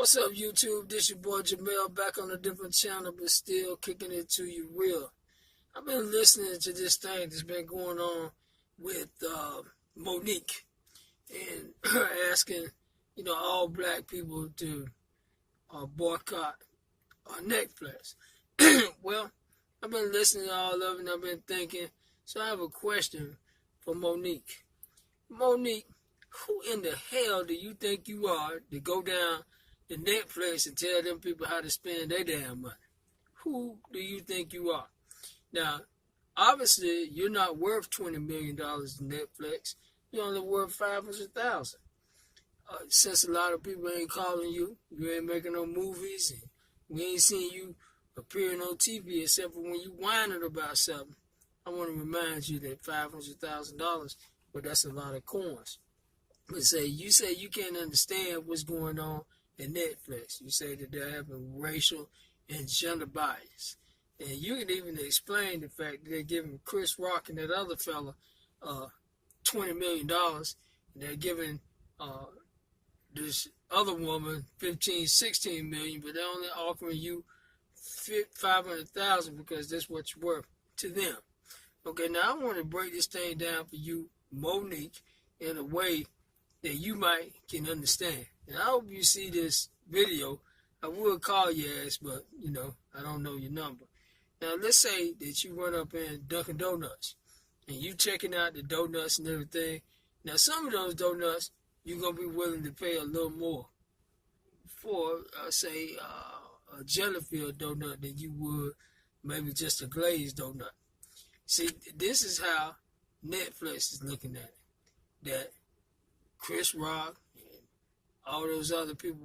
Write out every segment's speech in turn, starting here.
What's up, YouTube? This your boy Jamel back on a different channel, but still kicking it to you real. I've been listening to this thing that's been going on with Monique and her asking, all black people to boycott Netflix. Well, I've been listening to all of it and I've been thinking, so I have a question for Monique. Monique, who in the hell do you think you are to go down to Netflix and tell them people how to spend their damn money? Who do you think you are? Now, obviously, you're not worth $20 million to Netflix. You're only worth $500,000. Since a lot of people ain't calling you, you ain't making no movies, and we ain't seen you appearing on TV except for when you whining about something. I want to remind you that $500,000, but that's a lot of coins. But you say you can't understand what's going on in Netflix. You say that they're having racial and gender bias. And you can even explain the fact that they're giving Chris Rock and that other fella $20 million. And they're giving this other woman $16 million, but they're only offering you $500,000 because that's what you're worth to them. Okay, now I want to break this thing down for you, Monique, in a way that you might can understand. And I hope you see this video. I will call your ass, but, I don't know your number. Now, let's say that you run up in Dunkin' Donuts, and you checking out the donuts and everything. Now, some of those donuts, you're going to be willing to pay a little more for, say, a jelly-filled donut than you would maybe just a glazed donut. See, this is how Netflix is looking at it. That Chris Rock and all those other people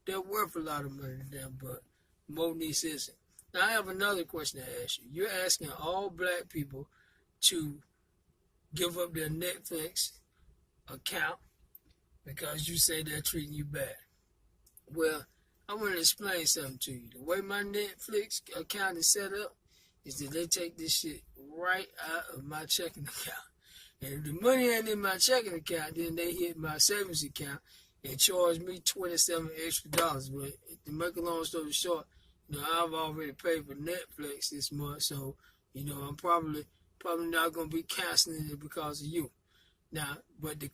they're worth a lot of money to them, but Monique isn't. Now, I have another question to ask you. You're asking all black people to give up their Netflix account because you say they're treating you bad. Well, I want to explain something to you. The way my Netflix account is set up is that they take this shit right out of my checking account. And if the money ain't in my checking account, then they hit my savings account and charge me $27 extra. But to make a long story short, I've already paid for Netflix this month, so I'm probably not gonna be canceling it because of you. Now, but the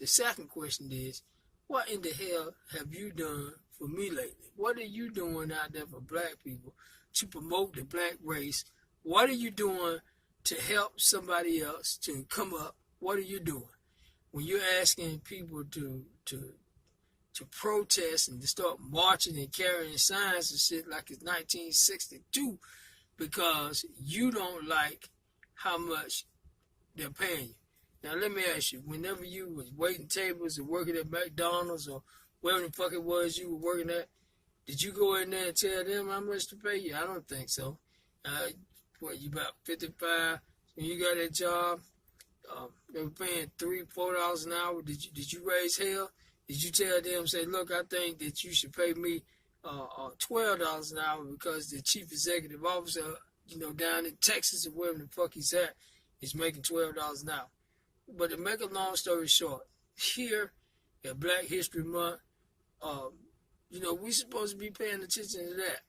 second question is, what in the hell have you done for me lately? What are you doing out there for black people to promote the black race? What are you doing to help somebody else to come up? What are you doing? When you're asking people to protest and to start marching and carrying signs and shit like it's 1962 because you don't like how much they're paying you. Now, let me ask you, whenever you was waiting tables or working at McDonald's or wherever the fuck it was you were working at, did you go in there and tell them how much to pay you? I don't think so. You about 55 when you got that job? They were paying $3-4 an hour. Did you raise hell? Did you tell them, say, look, I think that you should pay me $12 an hour because the chief executive officer, down in Texas or wherever the fuck he's at, is making $12 an hour. But to make a long story short, here at Black History Month, we supposed to be paying attention to that.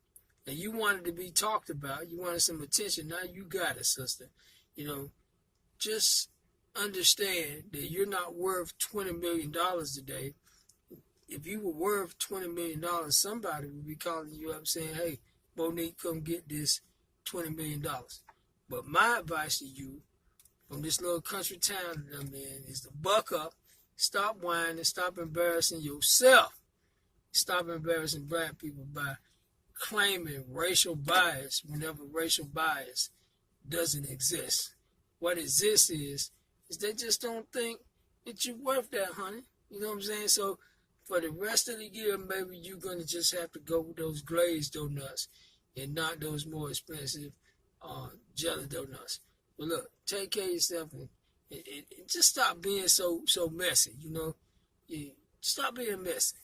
And you wanted to be talked about. You wanted some attention. Now you got it, sister. Just understand that you're not worth $20 million today. If you were worth $20 million, somebody would be calling you up saying, hey, Monique, come get this $20 million. But my advice to you from this little country town that I'm in is to buck up, stop whining, stop embarrassing yourself. Stop embarrassing black people by claiming racial bias whenever racial bias doesn't exist. What exists is they just don't think that you're worth that, honey. You know what I'm saying? So for the rest of the year, maybe you're going to just have to go with those glazed donuts and not those more expensive jelly donuts. But look, take care of yourself and just stop being so messy, Stop being messy.